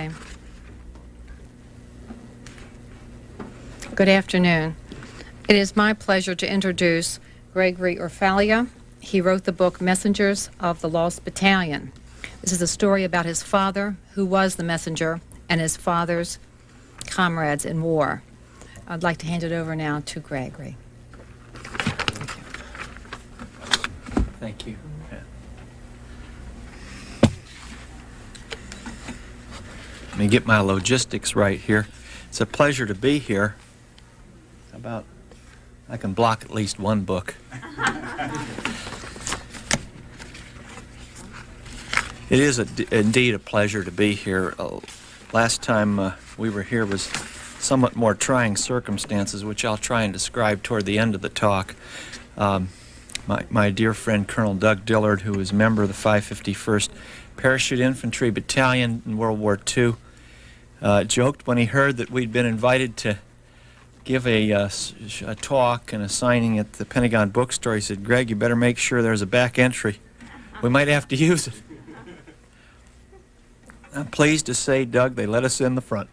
Okay. Good afternoon. It is my pleasure to introduce Gregory Orfalia. He wrote the book Messengers of the Lost Battalion. This is a story about his father, who was the messenger, and his father's comrades in war. I'd like to hand it over now to Gregory. Thank you. Let me get my logistics right here. It's a pleasure to be here. I can block at least one book. It is indeed a pleasure to be here. Last time we were here was somewhat more trying circumstances, which I'll try and describe toward the end of the talk. My dear friend Colonel Doug Dillard, who was a member of the 551st Parachute Infantry Battalion in World War II, joked when he heard that we'd been invited to give a talk and a signing at the Pentagon bookstore. He said, "Greg, you better make sure there's a back entry. We might have to use it." I'm pleased to say, Doug, they let us in the front.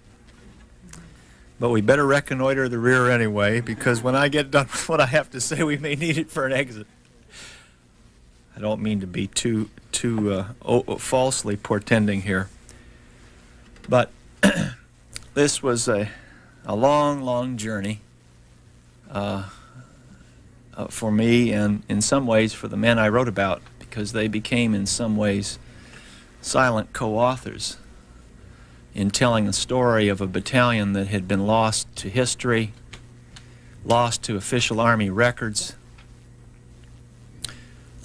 But we better reconnoiter the rear anyway, because when I get done with what I have to say, we may need it for an exit. I don't mean to be too falsely portending here. But this was a long, long journey for me, and in some ways for the men I wrote about, because they became in some ways silent co-authors in telling the story of a battalion that had been lost to history, lost to official Army records,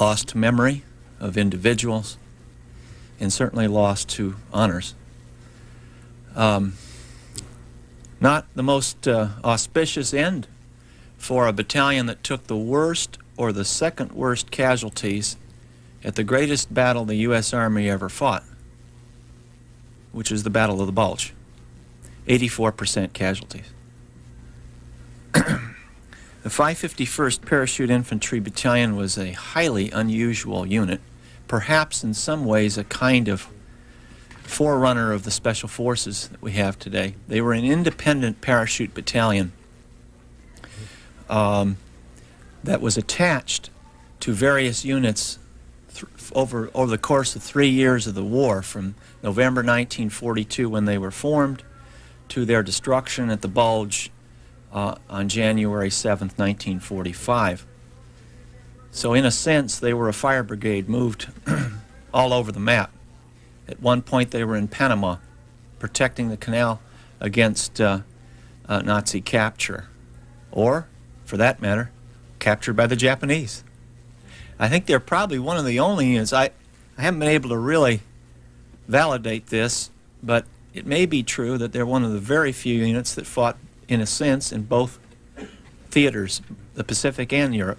lost to memory of individuals, and certainly lost to honors. Not the most auspicious end for a battalion that took the worst or the second worst casualties at the greatest battle the U.S. Army ever fought, which is the Battle of the Bulge. 84% casualties. The 551st Parachute Infantry Battalion was a highly unusual unit, perhaps in some ways a kind of forerunner of the Special Forces that we have today. They were an independent parachute battalion that was attached to various units over the course of 3 years of the war, from November 1942, when they were formed, to their destruction at the Bulge on January 7th, 1945. So in a sense, they were a fire brigade moved all over the map. At one point, they were in Panama, protecting the canal against Nazi capture, or, for that matter, captured by the Japanese. I think they're probably one of the only units. I haven't been able to really validate this, but it may be true that they're one of the very few units that fought, in a sense, in both theaters, the Pacific and Europe,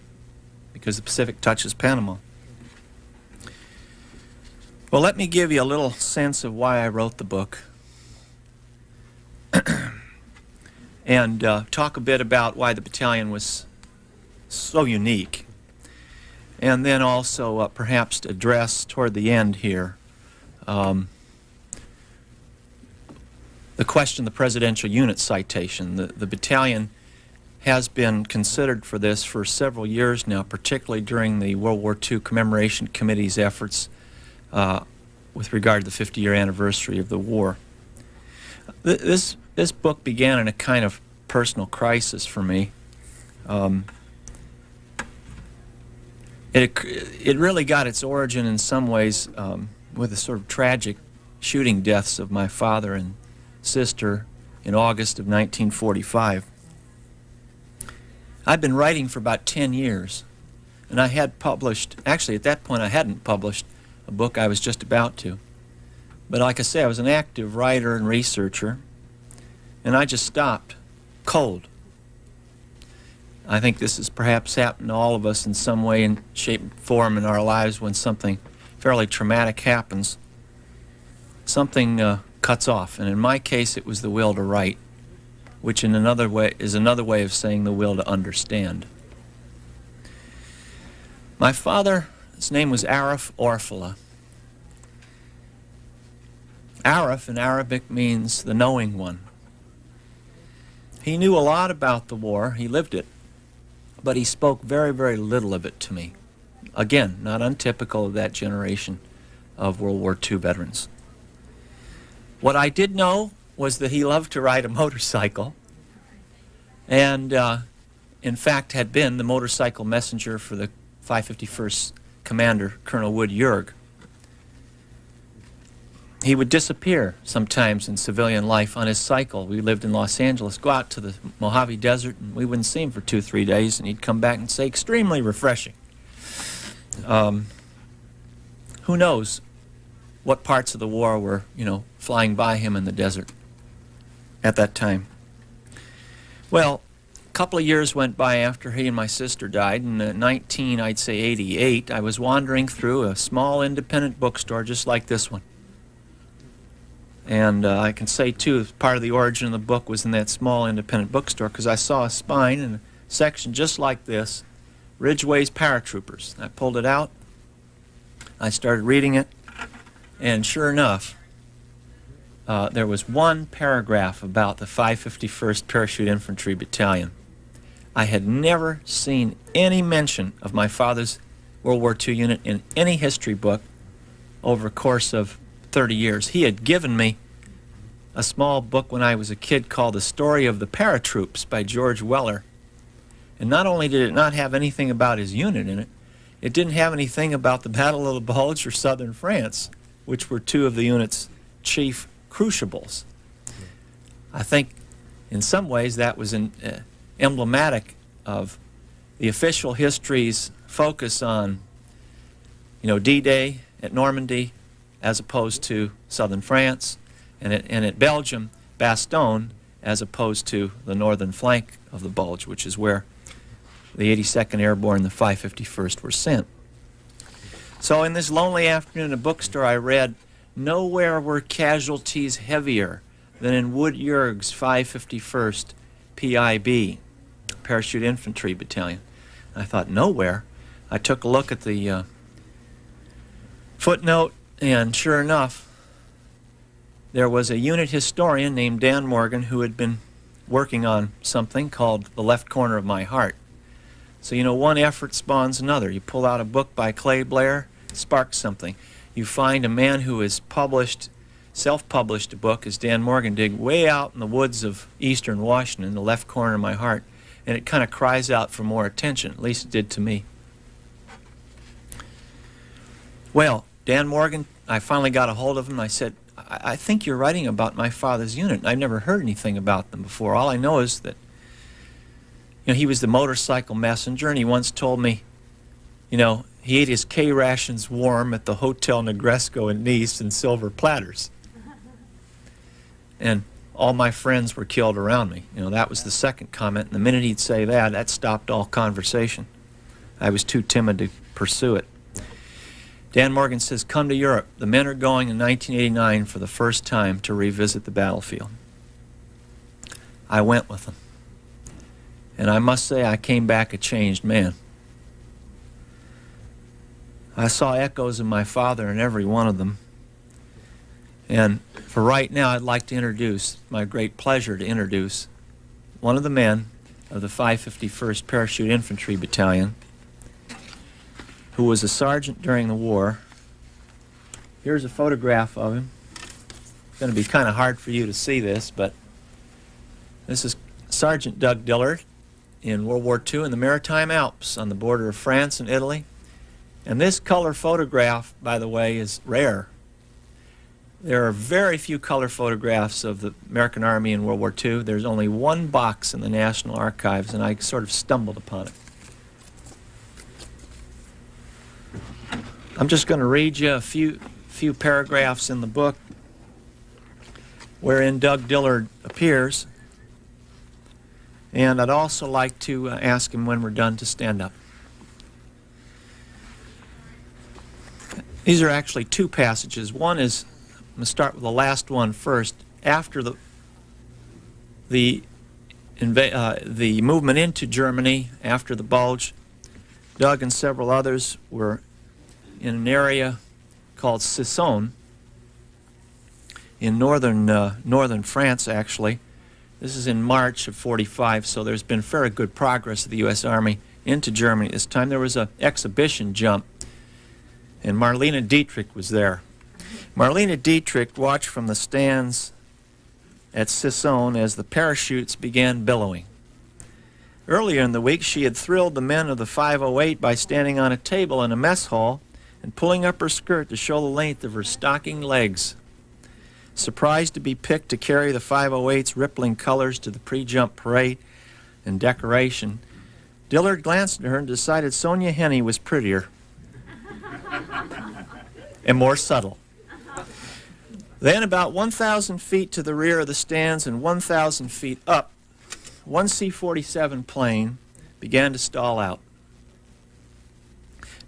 because the Pacific touches Panama. Well, let me give you a little sense of why I wrote the book and talk a bit about why the battalion was so unique, and then also perhaps to address toward the end here the question of the presidential unit citation. The battalion has been considered for this for several years now, particularly during the World War II Commemoration Committee's efforts with regard to the 50-year anniversary of the war. This book began in a kind of personal crisis for me. It really got its origin in some ways with the sort of tragic shooting deaths of my father and sister in August of 1945. I'd been writing for about 10 years, and I had published, actually at that point I hadn't published a book, I was just about to. But like I say, I was an active writer and researcher, and I just stopped cold. I think this has perhaps happened to all of us in some way, in shape and form in our lives. When something fairly traumatic happens, something cuts off, and in my case it was the will to write, which in another way is another way of saying the will to understand. My father, his name was Arif Orfala. Arif in Arabic means the knowing one. He knew a lot about the war. He lived it. But he spoke very, very little of it to me. Again, not untypical of that generation of World War II veterans. What I did know was that he loved to ride a motorcycle and, in fact, had been the motorcycle messenger for the 551st Commander, Colonel Wood Yerg. He would disappear sometimes in civilian life on his cycle. We lived in Los Angeles, go out to the Mojave Desert, and we wouldn't see him for 2-3 days, and he'd come back and say, extremely refreshing. Who knows what parts of the war were, flying by him in the desert at that time. Well, a couple of years went by after he and my sister died. In 1988, I was wandering through a small independent bookstore just like this one. And I can say, too, part of the origin of the book was in that small independent bookstore because I saw a spine in a section just like this, Ridgway's Paratroopers. I pulled it out. I started reading it. And sure enough, there was one paragraph about the 551st Parachute Infantry Battalion. I had never seen any mention of my father's World War II unit in any history book over a course of 30 years. He had given me a small book when I was a kid called The Story of the Paratroops by George Weller. And not only did it not have anything about his unit in it, it didn't have anything about the Battle of the Bulge or Southern France, which were two of the unit's chief crucibles. I think in some ways that was emblematic of the official history's focus on, D-Day at Normandy, as opposed to southern France, and at Belgium, Bastogne, as opposed to the northern flank of the Bulge, which is where the 82nd Airborne and the 551st were sent. So in this lonely afternoon in a bookstore, I read, nowhere were casualties heavier than in Wood Yerg's 551st PIB, Parachute Infantry Battalion. And I thought, nowhere? I took a look at the footnote, and sure enough, there was a unit historian named Dan Morgan who had been working on something called The Left Corner of My Heart. So, one effort spawns another. You pull out a book by Clay Blair, sparks something. You find a man who has self-published a book, as Dan Morgan did, way out in the woods of eastern Washington, The Left Corner of My Heart, and it kind of cries out for more attention. At least it did to me. Well, Dan Morgan, I finally got a hold of him. I said, I think you're writing about my father's unit. I've never heard anything about them before. All I know is that he was the motorcycle messenger, and he once told me, he ate his K rations warm at the Hotel Negresco in Nice in silver platters. And all my friends were killed around me. That was the second comment. And the minute he'd say that stopped all conversation. I was too timid to pursue it. Dan Morgan says, come to Europe. The men are going in 1989 for the first time to revisit the battlefield. I went with them. And I must say I came back a changed man. I saw echoes of my father in every one of them. And for right now, I'd like to introduce, my great pleasure to introduce, one of the men of the 551st Parachute Infantry Battalion, who was a sergeant during the war. Here's a photograph of him. It's going to be kind of hard for you to see this, but this is Sergeant Doug Dillard in World War II in the Maritime Alps on the border of France and Italy. And this color photograph, by the way, is rare. There are very few color photographs of the American Army in World War II. There's only one box in the National Archives, and I sort of stumbled upon it. I'm just going to read you a few paragraphs in the book wherein Doug Dillard appears. And I'd also like to ask him when we're done to stand up. These are actually two passages. One is, I'm going to start with the last one first. After the movement into Germany, after the Bulge, Doug and several others were in an area called Sissonne in northern France, actually. This is in March of 45, so there's been very good progress of the U.S. Army into Germany. This time there was an exhibition jump, and Marlene Dietrich was there. Marlene Dietrich watched from the stands at Sissonne as the parachutes began billowing. Earlier in the week, she had thrilled the men of the 508 by standing on a table in a mess hall and pulling up her skirt to show the length of her stocking legs. Surprised to be picked to carry the 508's rippling colors to the pre-jump parade and decoration, Dillard glanced at her and decided Sonia Henney was prettier and more subtle. Then, about 1,000 feet to the rear of the stands and 1,000 feet up, one C-47 plane began to stall out.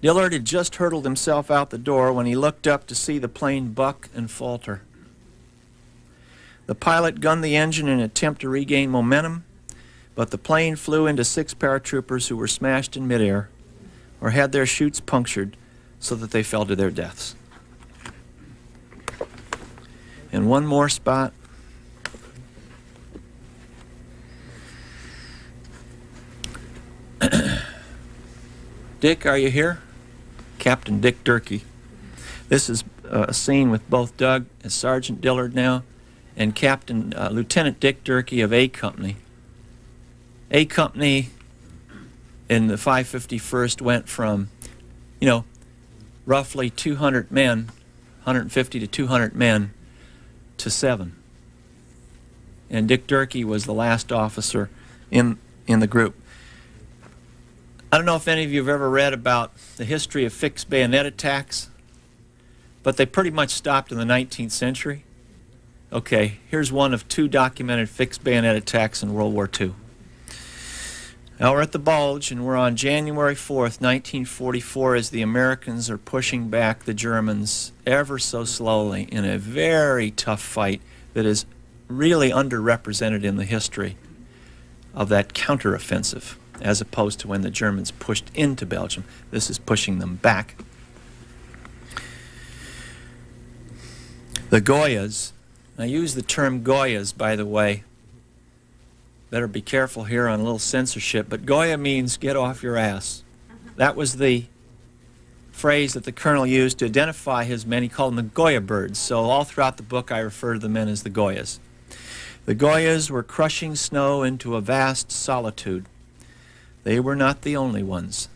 Dillard had just hurtled himself out the door when he looked up to see the plane buck and falter. The pilot gunned the engine in an attempt to regain momentum, but the plane flew into 6 paratroopers who were smashed in midair or had their chutes punctured so that they fell to their deaths. And one more spot. Dick, are you here? Captain Dick Durkee. This is a scene with both Doug as Sergeant Dillard now and Lieutenant Dick Durkee of A Company. A Company in the 551st went from, roughly 200 men, 150 to 200 men, to 7. And Dick Durkee was the last officer in the group. I don't know if any of you have ever read about the history of fixed bayonet attacks, but they pretty much stopped in the 19th century. Okay, here's one of 2 documented fixed bayonet attacks in World War II. Now we're at the Bulge, and we're on January 4th, 1944, as the Americans are pushing back the Germans ever so slowly in a very tough fight that is really underrepresented in the history of that counteroffensive, as opposed to when the Germans pushed into Belgium. This is pushing them back. The Goyas, I use the term Goyas, by the way. Better be careful here on a little censorship, but Goya means get off your ass. That was the phrase that the colonel used to identify his men. He called them the Goya birds, so all throughout the book I refer to the men as the Goyas. The Goyas were crushing snow into a vast solitude. They were not the only ones.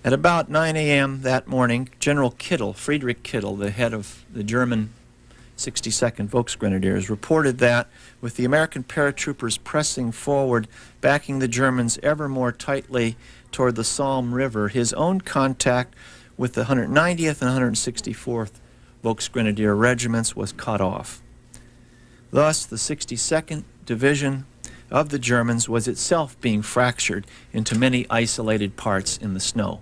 At about 9 a.m. that morning, General Kittel, Friedrich Kittel, the head of the German 62nd Volksgrenadiers, reported that with the American paratroopers pressing forward, backing the Germans ever more tightly toward the Somme River, his own contact with the 190th and 164th Volksgrenadier regiments was cut off. Thus, the 62nd Division of the Germans was itself being fractured into many isolated parts in the snow.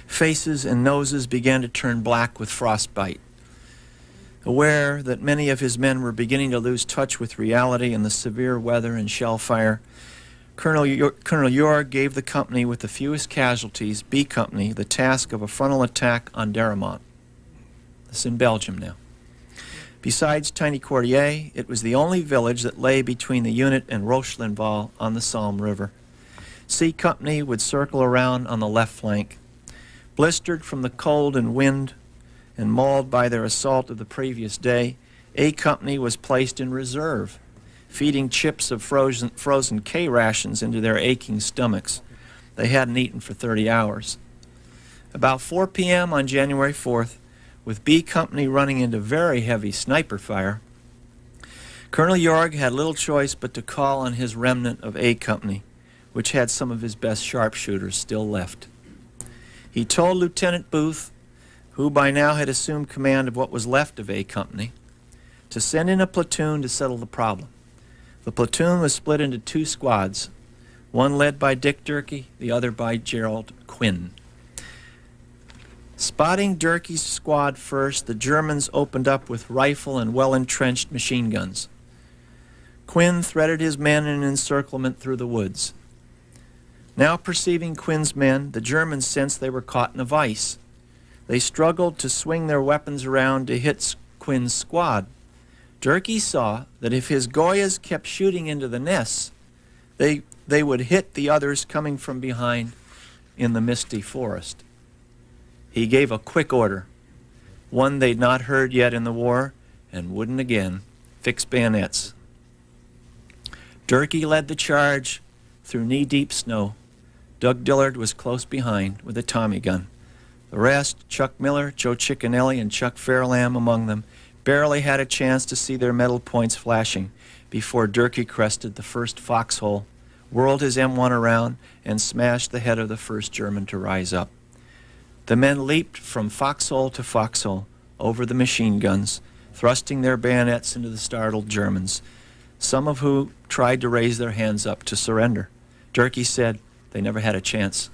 Faces and noses began to turn black with frostbite. Aware that many of his men were beginning to lose touch with reality in the severe weather and shell fire, Colonel Jorg gave the company with the fewest casualties, B Company, the task of a frontal attack on Daremont. This is in Belgium now. Besides Tiny Courtier, it was the only village that lay between the unit and Rochlinval on the Somme River. C Company would circle around on the left flank. Blistered from the cold and wind and mauled by their assault of the previous day, A Company was placed in reserve, feeding chips of frozen K rations into their aching stomachs. They hadn't eaten for 30 hours. About 4 p.m. on January 4th, with B Company running into very heavy sniper fire, Colonel Jorg had little choice but to call on his remnant of A Company, which had some of his best sharpshooters still left. He told Lieutenant Booth, who by now had assumed command of what was left of A Company, to send in a platoon to settle the problem. The platoon was split into 2 squads, one led by Dick Durkee, the other by Gerald Quinn. Spotting Durkee's squad first, the Germans opened up with rifle and well-entrenched machine guns. Quinn threaded his men in an encirclement through the woods. Now perceiving Quinn's men, the Germans sensed they were caught in a vice. They struggled to swing their weapons around to hit Quinn's squad. Durkee saw that if his Goyas kept shooting into the nests, they would hit the others coming from behind in the misty forest. He gave a quick order, one they'd not heard yet in the war and wouldn't again: fix bayonets. Durkee led the charge through knee-deep snow. Doug Dillard was close behind with a Tommy gun. The rest, Chuck Miller, Joe Ciccinelli, and Chuck Fairlamb among them, barely had a chance to see their medal points flashing before Durkee crested the first foxhole, whirled his M1 around, and smashed the head of the first German to rise up. The men leaped from foxhole to foxhole over the machine guns, thrusting their bayonets into the startled Germans, some of whom tried to raise their hands up to surrender. Durkee said they never had a chance.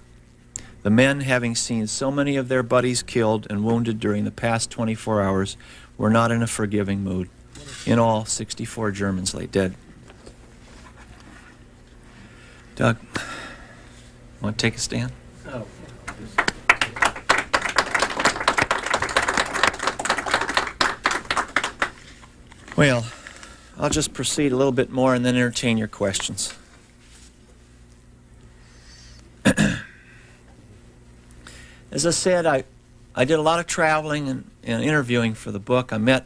The men, having seen so many of their buddies killed and wounded during the past 24 hours, were not in a forgiving mood. In all, 64 Germans lay dead. Doug, want to take a stand? Oh. Well, I'll just proceed a little bit more and then entertain your questions. As I said, I did a lot of traveling and interviewing for the book. I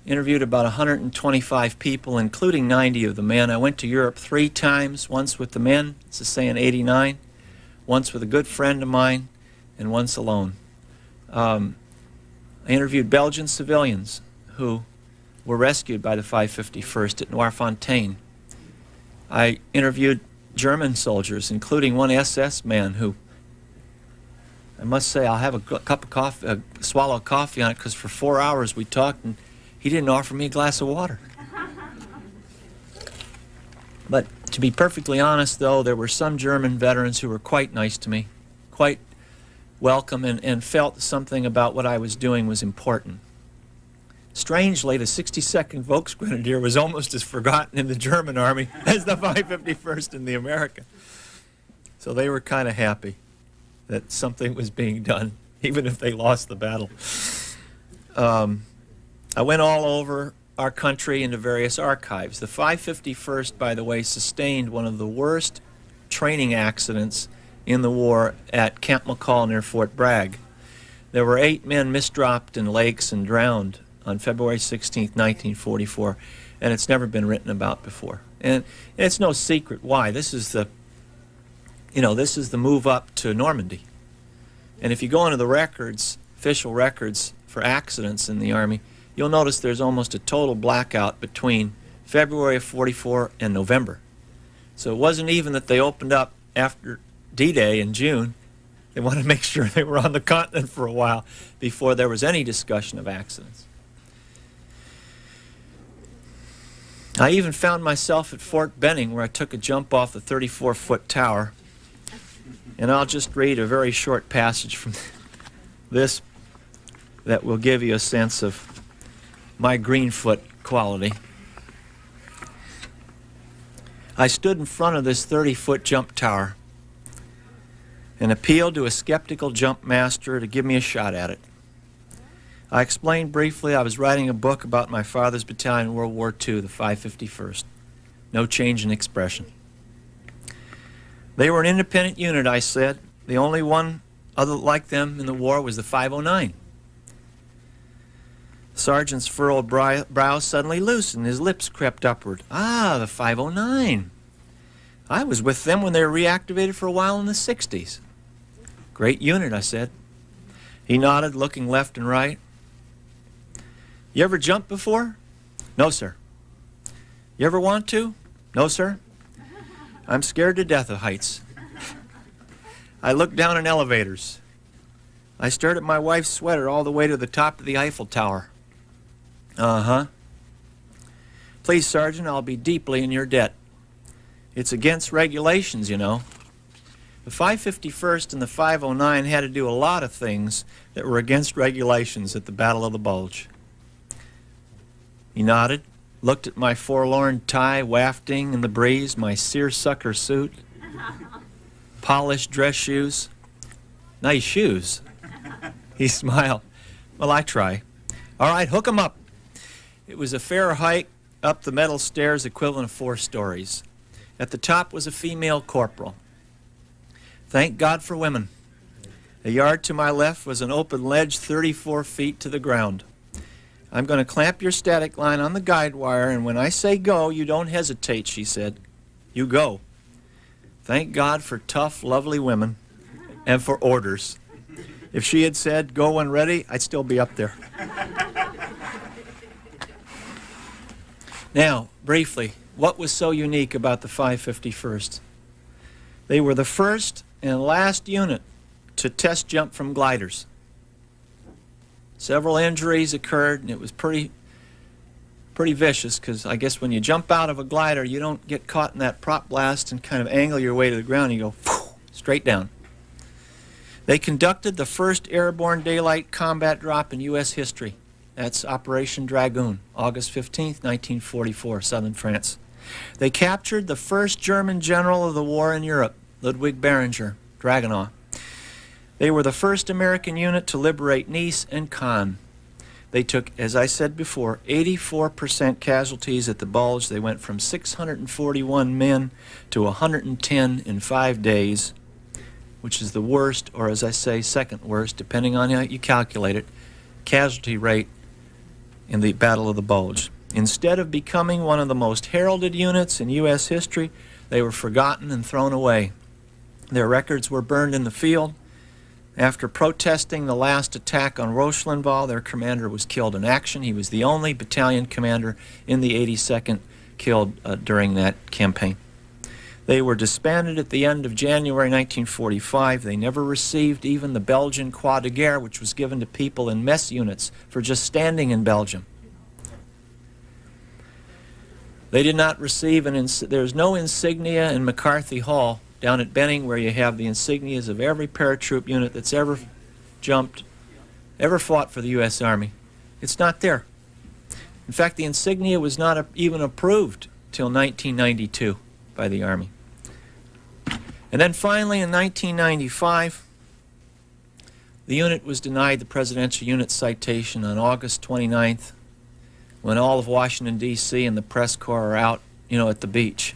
interviewed about 125 people, including 90 of the men. I went to Europe 3 times, once with the men, this is say in '89, once with a good friend of mine, and once alone. I interviewed Belgian civilians who were rescued by the 551st at Noirfontaine. I interviewed German soldiers, including one SS man who, I must say, I'll have a cup of coffee, a swallow of coffee on it, because for 4 hours we talked and he didn't offer me a glass of water. But to be perfectly honest, though, there were some German veterans who were quite nice to me, quite welcome, and felt something about what I was doing was important. Strangely, the 62nd Volksgrenadier was almost as forgotten in the German army as the 551st in the American. So they were kind of happy that something was being done, even if they lost the battle. I went all over our country into various archives. The 551st, by the way, sustained one of the worst training accidents in the war at Camp McCall near Fort Bragg. There were 8 men misdropped in lakes and drowned on February 16, 1944, and it's never been written about before. And it's no secret why. This is the move up to Normandy. And if you go into the records, official records for accidents in the Army, you'll notice there's almost a total blackout between February of '44 and November. So it wasn't even that they opened up after D-Day in June. They wanted to make sure they were on the continent for a while before there was any discussion of accidents. I even found myself at Fort Benning, where I took a jump off the 34-foot tower. And I'll just read a very short passage from this that will give you a sense of my Greenfoot quality. I stood in front of this 30-foot jump tower and appealed to a skeptical jump master to give me a shot at it. I explained briefly I was writing a book about my father's battalion in World War II, the 551st. No change in expression. They were an independent unit, I said. The only one other like them in the war was the 509. The sergeant's furrowed brow suddenly loosened. His lips crept upward. Ah, the 509. I was with them when they were reactivated for a while in the 60s. Great unit, I said. He nodded, looking left and right. You ever jumped before? No, sir. You ever want to? No, sir. I'm scared to death of heights. I looked down in elevators. I stared at my wife's sweater all the way to the top of the Eiffel Tower. Uh-huh. Please, Sergeant, I'll be deeply in your debt. It's against regulations, you know. The 551st and the 509 had to do a lot of things that were against regulations at the Battle of the Bulge. He nodded, looked at my forlorn tie wafting in the breeze, my seersucker suit, polished dress shoes. Nice shoes. He smiled. Well, I try. All right, hook 'em up. It was a fair hike up the metal stairs equivalent of 4 stories. At the top was a female corporal. Thank God for women. A yard to my left was an open ledge 34 feet to the ground. I'm going to clamp your static line on the guide wire, and when I say go, you don't hesitate, she said. You go. Thank God for tough, lovely women and for orders. If she had said, go when ready, I'd still be up there. Now, briefly, what was so unique about the 551st? They were the first and last unit to test jump from gliders. Several injuries occurred, and it was pretty vicious, because I guess when you jump out of a glider, you don't get caught in that prop blast and kind of angle your way to the ground. You go straight down. They conducted the first airborne daylight combat drop in U.S. history. That's Operation Dragoon, August 15th, 1944, southern France. They captured the first German general of the war in Europe, Ludwig Berenger, Dragonow. They were the first American unit to liberate Nice and Caen. They took, as I said before, 84% casualties at the Bulge. They went from 641 men to 110 in 5 days, which is the worst, or as I say, second worst, depending on how you calculate it, casualty rate in the Battle of the Bulge. Instead of becoming one of the most heralded units in U.S. history, they were forgotten and thrown away. Their records were burned in the field. After protesting the last attack on Rochellenval, their commander was killed in action. He was the only battalion commander in the 82nd killed during that campaign. They were disbanded at the end of January 1945. They never received even the Belgian Croix de Guerre, which was given to people in mess units for just standing in Belgium. They did not receive there's no insignia in McCarthy Hall down at Benning, where you have the insignias of every paratroop unit that's ever jumped, ever fought for the U.S. Army. It's not there. In fact, the insignia was not even approved till 1992 by the Army. And then finally in 1995, the unit was denied the Presidential Unit Citation on August 29th, when all of Washington, D.C. and the press corps are out, at the beach.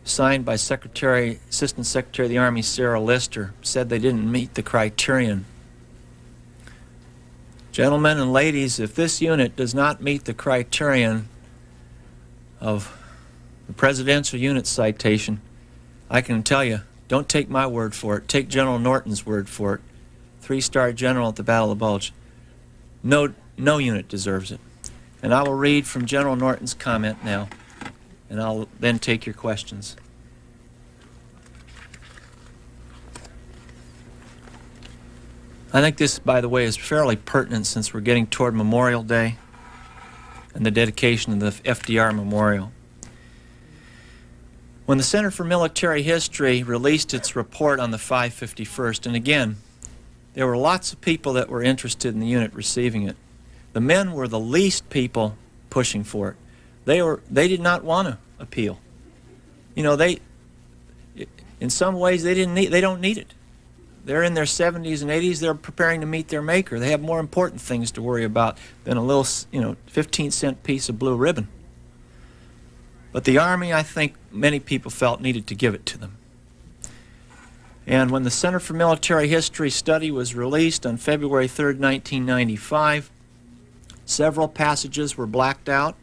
Signed by Assistant Secretary of the Army Sarah Lister, said they didn't meet the criterion. Gentlemen and ladies, if this unit does not meet the criterion of the Presidential Unit Citation, I can tell you, don't take my word for it. Take General Norton's word for it. 3-star general at the Battle of the Bulge. No unit deserves it. And I will read from General Norton's comment now, and I'll then take your questions. I think this, by the way, is fairly pertinent since we're getting toward Memorial Day and the dedication of the FDR Memorial. When the Center for Military History released its report on the 551st, and again, there were lots of people that were interested in the unit receiving it. The men were the least people pushing for it. They did not want to appeal. In some ways they don't need it. They're in their 70s and 80s. They're preparing to meet their maker. They have more important things to worry about than a little, 15-cent piece of blue ribbon. But the Army, I think many people felt, needed to give it to them. And when the Center for Military History study was released on February 3rd, 1995, several passages were blacked out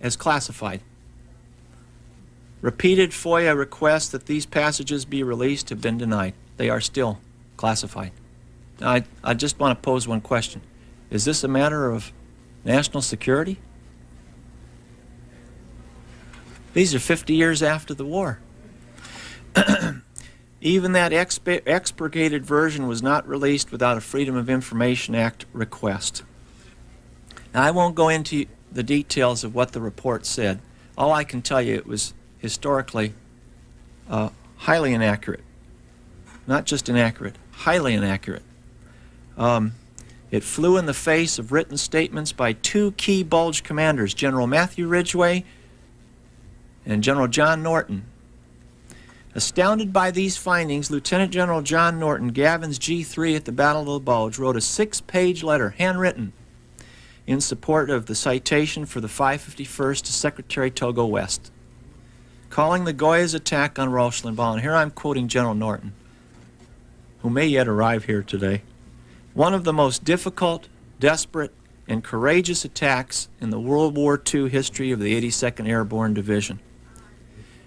as classified. Repeated FOIA requests that these passages be released have been denied. They are still classified. Now, I just want to pose one question. Is this a matter of national security? These are 50 years after the war. Even that expurgated version was not released without a Freedom of Information Act request. Now, I won't go into the details of what the report said. All I can tell you, it was historically highly inaccurate. Not just inaccurate, highly inaccurate. It flew in the face of written statements by 2 key Bulge commanders, General Matthew Ridgway and General John Norton. Astounded by these findings, Lieutenant General John Norton, Gavin's G3 at the Battle of the Bulge, wrote a 6-page letter, handwritten, in support of the citation for the 551st to Secretary Togo West, calling the Goya's attack on Rochambeau. And here I'm quoting General Norton, who may yet arrive here today, one of the most difficult, desperate, and courageous attacks in the World War II history of the 82nd Airborne Division.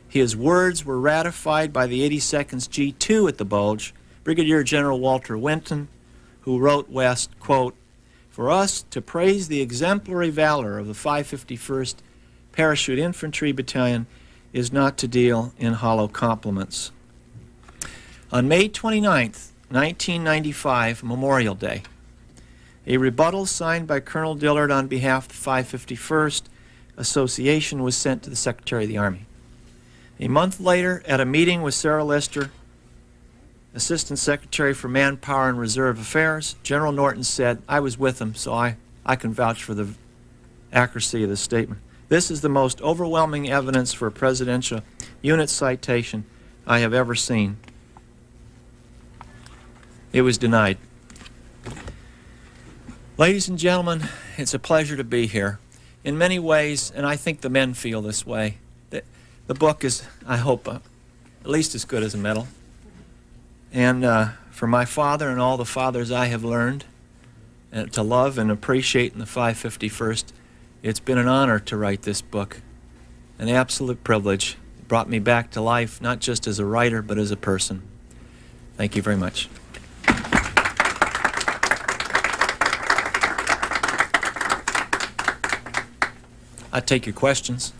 His words were ratified by the 82nd's G2 at the Bulge, Brigadier General Walter Winton, who wrote West, quote, "For us to praise the exemplary valor of the 551st Parachute Infantry Battalion is not to deal in hollow compliments." On May 29th, 1995, Memorial Day, a rebuttal signed by Colonel Dillard on behalf of the 551st Association was sent to the Secretary of the Army. A month later, at a meeting with Sarah Lister, Assistant Secretary for Manpower and Reserve Affairs, General Norton said, I was with him, so I can vouch for the accuracy of the statement. "This is the most overwhelming evidence for a presidential unit citation I have ever seen." It was denied. Ladies and gentlemen, it's a pleasure to be here. In many ways, and I think the men feel this way, the book is, I hope, at least as good as a medal. And for my father and all the fathers I have learned to love and appreciate in the 551st, it's been an honor to write this book, an absolute privilege. It brought me back to life, not just as a writer, but as a person. Thank you very much. I'll take your questions.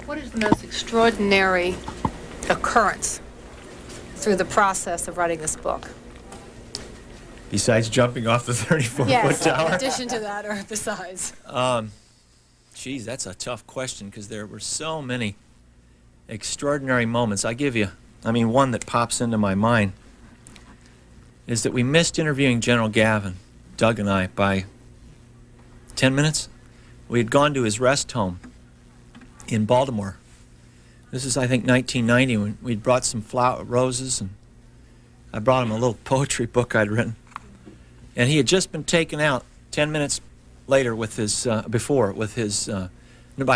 What is the most extraordinary occurrence through the process of writing this book? Besides jumping off the 34-foot Yes, tower? in addition to that or besides. Geez, that's a tough question because there were so many extraordinary moments. I give you, one that pops into my mind is that we missed interviewing General Gavin, Doug and I, by 10 minutes. We had gone to his rest home in Baltimore. This is, I think, 1990 when we'd brought some roses, and I brought him a little poetry book I'd written. And he had just been taken out 10 minutes later with his, by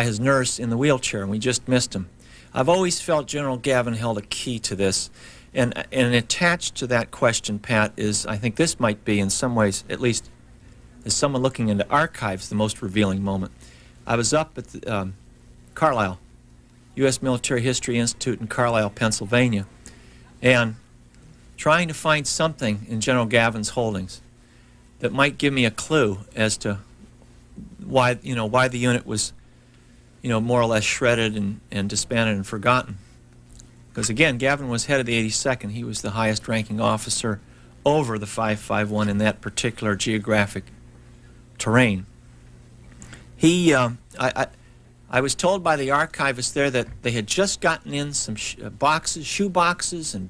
his nurse in the wheelchair, and we just missed him. I've always felt General Gavin held a key to this. And attached to that question, Pat, is I think this might be in some ways, at least as someone looking into archives, the most revealing moment. I was up at the, Carlisle, U.S. Military History Institute in Carlisle, Pennsylvania, and trying to find something in General Gavin's holdings that might give me a clue as to why the unit was, more or less shredded and disbanded and forgotten. Because again, Gavin was head of the 82nd. He was the highest ranking officer over the 551 in that particular geographic terrain. I was told by the archivist there that they had just gotten in some shoe boxes and,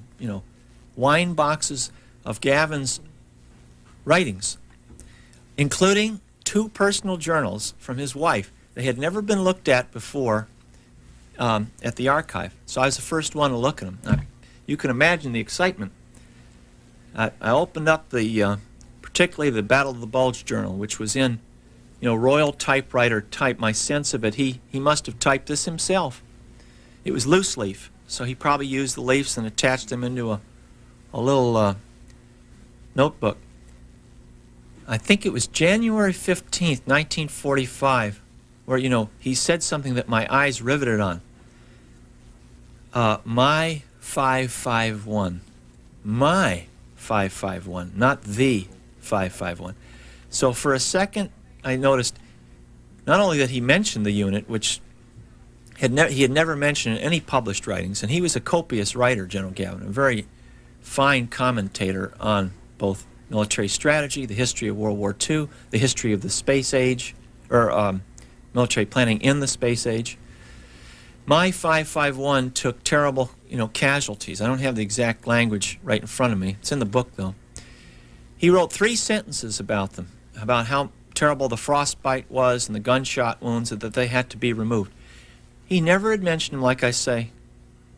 wine boxes of Gavin's writings, including 2 personal journals from his wife. They had never been looked at before at the archive. So I was the first one to look at them. You can imagine the excitement. I opened up particularly the Battle of the Bulge journal, which was in, Royal typewriter type. My sense of it, he must have typed this himself. It was loose leaf, so he probably used the leaves and attached them into a little notebook. I think it was January 15th, 1945, where, he said something that my eyes riveted on. My 551. My 551, not the 551. So for a second, I noticed not only that he mentioned the unit, which he had never mentioned in any published writings, and he was a copious writer, General Gavin, a very fine commentator on both military strategy, the history of World War II, the history of the space age, or military planning in the space age. My 551 took terrible, casualties. I don't have the exact language right in front of me. It's in the book, though. He wrote 3 sentences about them, about how terrible the frostbite was and the gunshot wounds, that they had to be removed. He never had mentioned them, like I say,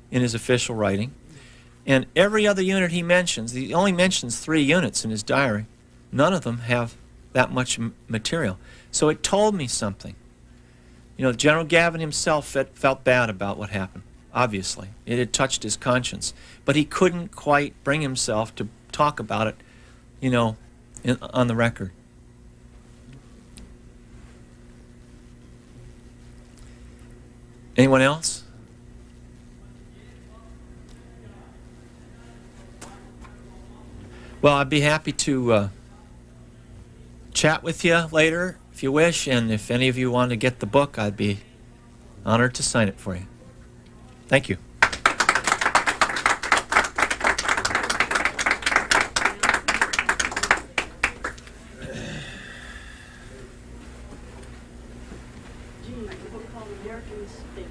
in his official writing. And every other unit he mentions, he only mentions 3 units in his diary. None of them have that much material. So it told me something. You know, General Gavin himself felt bad about what happened, obviously. It had touched his conscience. But he couldn't quite bring himself to talk about it, you know, on the record. Anyone else? Well, I'd be happy to chat with you later if you wish, and if any of you want to get the book, I'd be honored to sign it for you. Thank you. A book called American Sphinx.